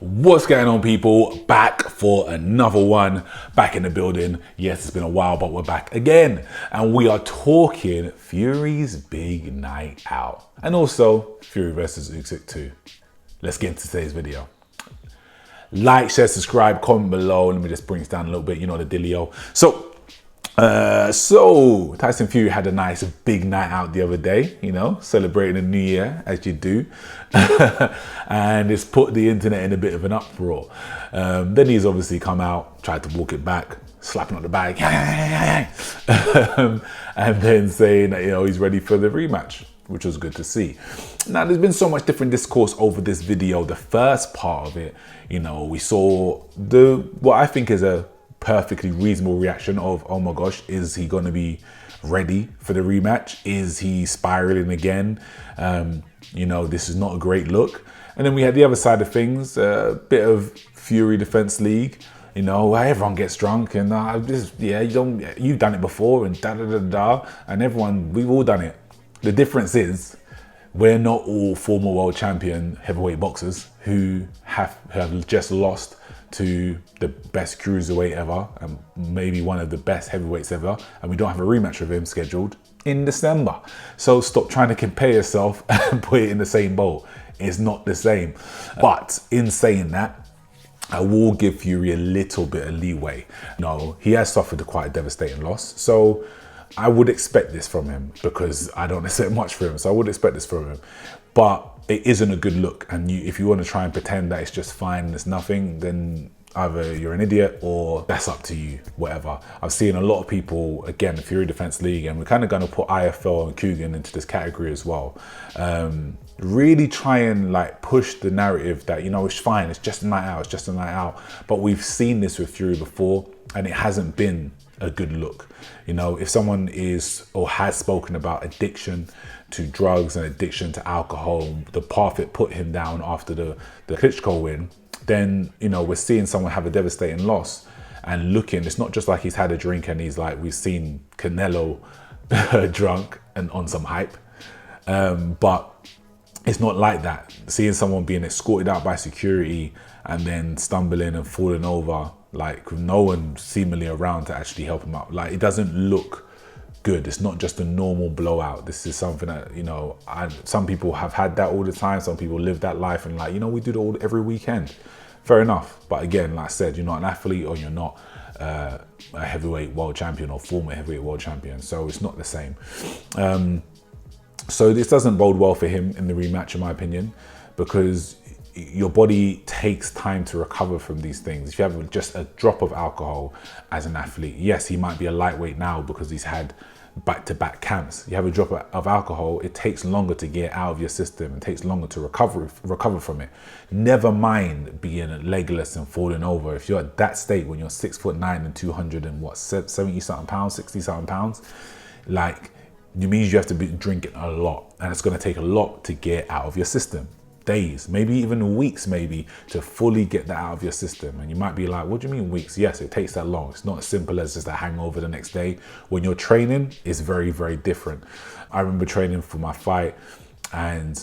What's going on, people? Back for another one, back in the building. Yes, it's been a while, but we're back again. And we are talking Fury's big night out. And also Fury versus Usyk too. Let's get into today's video. Like, share, subscribe, comment below. Let me just bring this down a little bit, you know the dealio. So Tyson Fury had a nice big night out the other day, you know, celebrating the new year as you do. And it's put the internet in a bit of an uproar. Then he's obviously come out, tried to walk it back, slapping on the bag, and then saying that, you know, he's ready for the rematch, which was good to see. Now, there's been so much different discourse over this video. The first part of it, you know, we saw what I think is a perfectly reasonable reaction of, oh my gosh, is he going to be ready for the rematch? Is he spiraling again? You know, this is not a great look. And then we had the other side of things, a bit of Fury Defense League. You know, everyone gets drunk and you've done it before and and everyone, we've all done it. The difference is we're not all former world champion heavyweight boxers who have just lost to the best cruiserweight ever and maybe one of the best heavyweights ever, and we don't have a rematch with him scheduled in December. So stop trying to compare yourself and put it in the same bowl. It's not the same. But in saying that, I will give Fury a little bit of leeway. No, he has suffered quite a devastating loss, so I would expect this from him because I don't expect much from him. So I would expect this from him, but it isn't a good look. And if you want to try and pretend that it's just fine and it's nothing, then either you're an idiot or that's up to you, whatever. I've seen a lot of people, again, the Fury Defense League, and we're kind of going to put IFL and Kugan into this category as well. Really try and like push the narrative that, you know, it's fine, it's just a night out, it's just a night out. But we've seen this with Fury before and it hasn't been a good look. You know, if someone is or has spoken about addiction to drugs and addiction to alcohol, the path it put him down after the Klitschko win, then, you know, we're seeing someone have a devastating loss and looking, it's not just like he's had a drink and he's like, we've seen Canelo drunk and on some hype, but it's not like that. Seeing someone being escorted out by security and then stumbling and falling over, like with no one seemingly around to actually help him out. Like, it doesn't look good. It's not just a normal blowout. This is something that, you know, some people have had that all the time. Some people live that life and like, you know, we do it every weekend. Fair enough. But again, like I said, you're not an athlete or you're not a heavyweight world champion or former heavyweight world champion. So it's not the same. So this doesn't bode well for him in the rematch, in my opinion, because your body takes time to recover from these things. If you have just a drop of alcohol as an athlete, yes, he might be a lightweight now because he's had back-to-back camps. You have a drop of alcohol, it takes longer to get out of your system. It takes longer to recover from it. Never mind being legless and falling over. If you're at that state when you're 6'9" and 200 and what, 70 something pounds, 60 something pounds, like, it means you have to be drinking a lot, and it's going to take a lot to get out of your system. Days, maybe even weeks, maybe, to fully get that out of your system. And you might be like, what do you mean weeks? Yes, it takes that long. It's not as simple as just a hangover the next day. When you're training, it's very, very different. I remember training for my fight and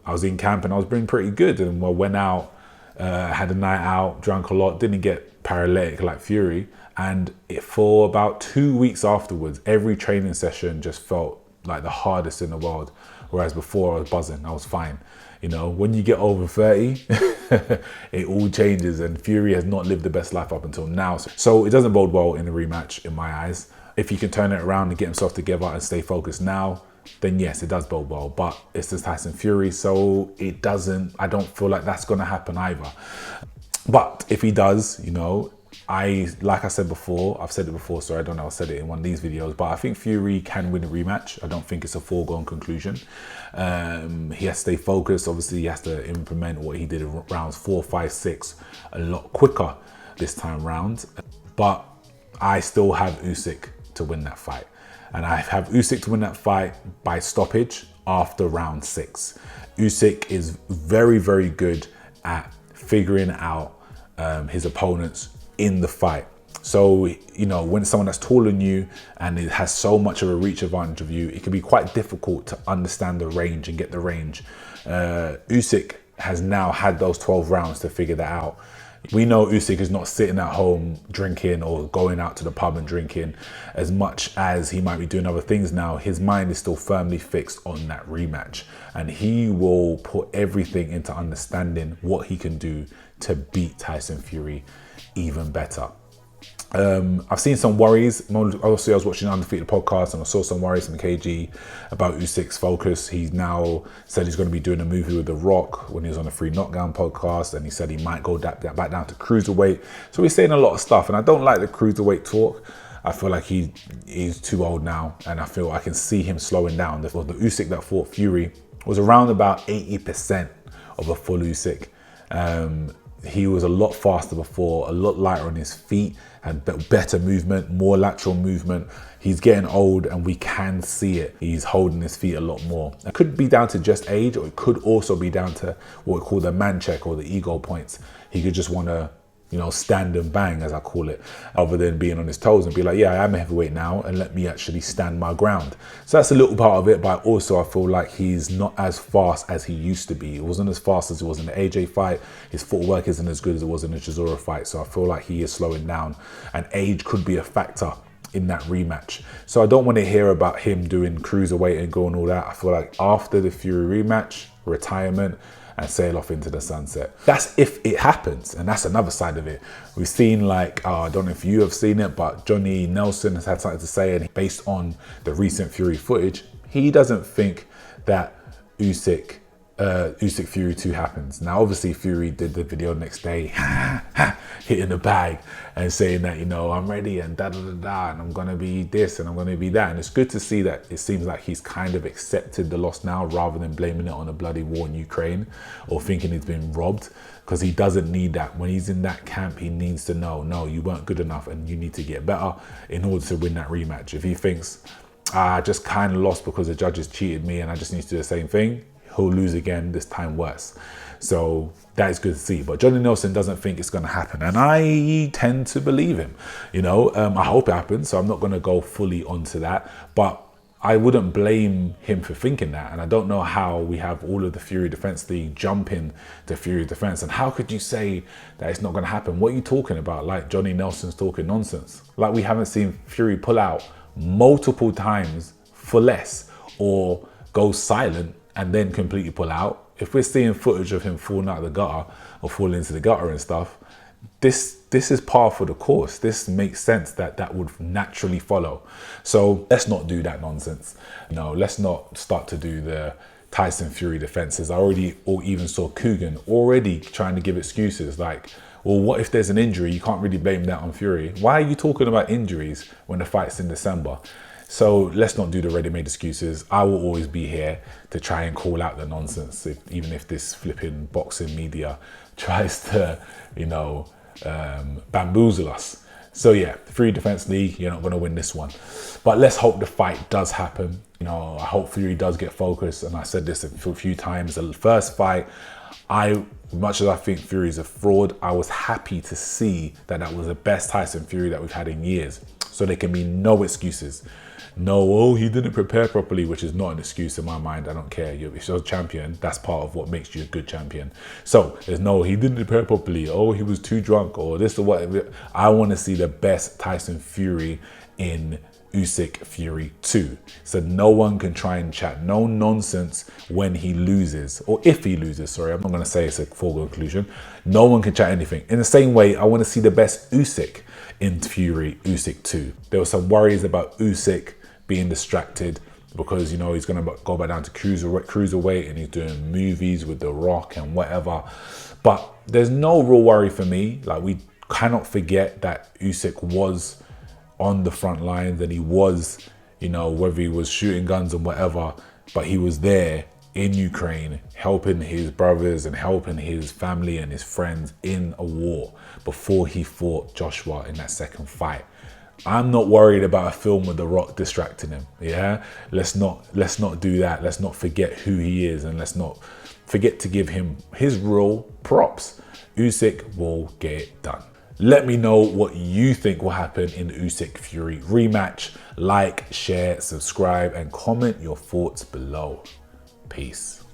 I was in camp and I was being pretty good, and I went out, had a night out, drank a lot, didn't get paralytic like Fury, and for about 2 weeks afterwards, every training session just felt like the hardest in the world, whereas before I was buzzing, I was fine. You know, when you get over 30, it all changes, and Fury has not lived the best life up until now. So it doesn't bode well in the rematch in my eyes. If he can turn it around and get himself together and stay focused now, then yes, it does bode well. But it's just Tyson Fury, so I don't feel like that's going to happen either. But if he does, you know, like I said before, I've said it before, so I don't know, I said it in one of these videos, but I think Fury can win a rematch. I don't think it's a foregone conclusion. He has to stay focused. Obviously, he has to implement what he did in rounds 4, 5, 6 a lot quicker this time round. But I still have Usyk to win that fight. And I have Usyk to win that fight by stoppage after round 6. Usyk is very, very good at figuring out his opponents in the fight. So, you know, when someone that's taller than you and it has so much of a reach advantage of you, it can be quite difficult to understand the range and get the range. Usyk has now had those 12 rounds to figure that out. We know Usyk is not sitting at home drinking or going out to the pub and drinking. As much as he might be doing other things now, his mind is still firmly fixed on that rematch. And he will put everything into understanding what he can do to beat Tyson Fury even better. I've seen some worries. Obviously, I was watching Undefeated podcast and I saw some worries from KG about Usyk's focus. He's now said he's going to be doing a movie with The Rock when he was on the Free Knockdown podcast, and he said he might go back down to cruiserweight. So he's saying a lot of stuff, and I don't like the cruiserweight talk. I feel like he's too old now, and I feel I can see him slowing down. The Usyk that fought Fury was around about 80% of a full Usyk. He was a lot faster before, a lot lighter on his feet, had better movement, more lateral movement. He's getting old and we can see it. He's holding his feet a lot more. It could be down to just age, or it could also be down to what we call the man check or the ego points. He could just want to, stand and bang, as I call it, other than being on his toes and be like, yeah, I am a heavyweight now, and let me actually stand my ground. So that's a little part of it, but also I feel like he's not as fast as he used to be. He wasn't as fast as he was in the AJ fight. His footwork isn't as good as it was in the Chisora fight. So I feel like he is slowing down, and age could be a factor in that rematch. So I don't want to hear about him doing cruiserweight and going all that. I feel like after the Fury rematch, retirement, and sail off into the sunset. That's if it happens, and that's another side of it. We've seen, like, I don't know if you have seen it, but Johnny Nelson has had something to say, and based on the recent Fury footage, he doesn't think that Usyk Fury 2 happens. Now, obviously, Fury did the video next day, hitting the bag and saying that, I'm ready and da-da-da-da, and I'm going to be this and I'm going to be that. And it's good to see that it seems like he's kind of accepted the loss now, rather than blaming it on a bloody war in Ukraine or thinking he's been robbed, because he doesn't need that. When he's in that camp, he needs to know, no, you weren't good enough and you need to get better in order to win that rematch. If he thinks, I just kind of lost because the judges cheated me and I just need to do the same thing, he'll lose again, this time worse. So that is good to see. But Johnny Nelson doesn't think it's going to happen, and I tend to believe him. I hope it happens, so I'm not going to go fully onto that. But I wouldn't blame him for thinking that. And I don't know how we have all of the Fury Defense League jumping to Fury Defense. And how could you say that it's not going to happen? What are you talking about? Like Johnny Nelson's talking nonsense. Like we haven't seen Fury pull out multiple times for less, or go silent and then completely pull out. If we're seeing footage of him falling out of the gutter or falling into the gutter and stuff, this is par for the course. This makes sense that would naturally follow. So let's not do that nonsense. Let's not start to do the Tyson Fury defenses. Or even saw Coogan already trying to give excuses like, well, what if there's an injury? You can't really blame that on Fury. Why are you talking about injuries when the fight's in December? So let's not do the ready-made excuses. I will always be here to try and call out the nonsense, even if this flipping boxing media tries to, bamboozle us. So yeah, Fury Defense League, you're not going to win this one. But let's hope the fight does happen. I hope Fury does get focused. And I said this a few times. The first fight, much as I think Fury is a fraud, I was happy to see that was the best Tyson Fury that we've had in years. So there can be no excuses. No, he didn't prepare properly, which is not an excuse in my mind. I don't care. If you're a champion, that's part of what makes you a good champion. So there's no, he didn't prepare properly. Oh, he was too drunk, or this or whatever. I want to see the best Tyson Fury in Usyk Fury 2. So no one can try and chat. No nonsense when he loses, or if he loses, sorry. I'm not going to say it's a foregone conclusion. No one can chat anything. In the same way, I want to see the best Usyk in Fury Usyk 2. There were some worries about Usyk being distracted because, he's going to go back down to cruiserweight and he's doing movies with The Rock and whatever. But there's no real worry for me. Like, we cannot forget that Usyk was on the front lines, and he was, whether he was shooting guns and whatever, but he was there in Ukraine helping his brothers and helping his family and his friends in a war before he fought Joshua in that second fight. I'm not worried about a film with The Rock distracting him. Yeah, let's not do that. Let's not forget who he is, and let's not forget to give him his real props. Usyk will get it done. Let me know what you think will happen in the Usyk Fury rematch. Like, share, subscribe, and comment your thoughts below. Peace.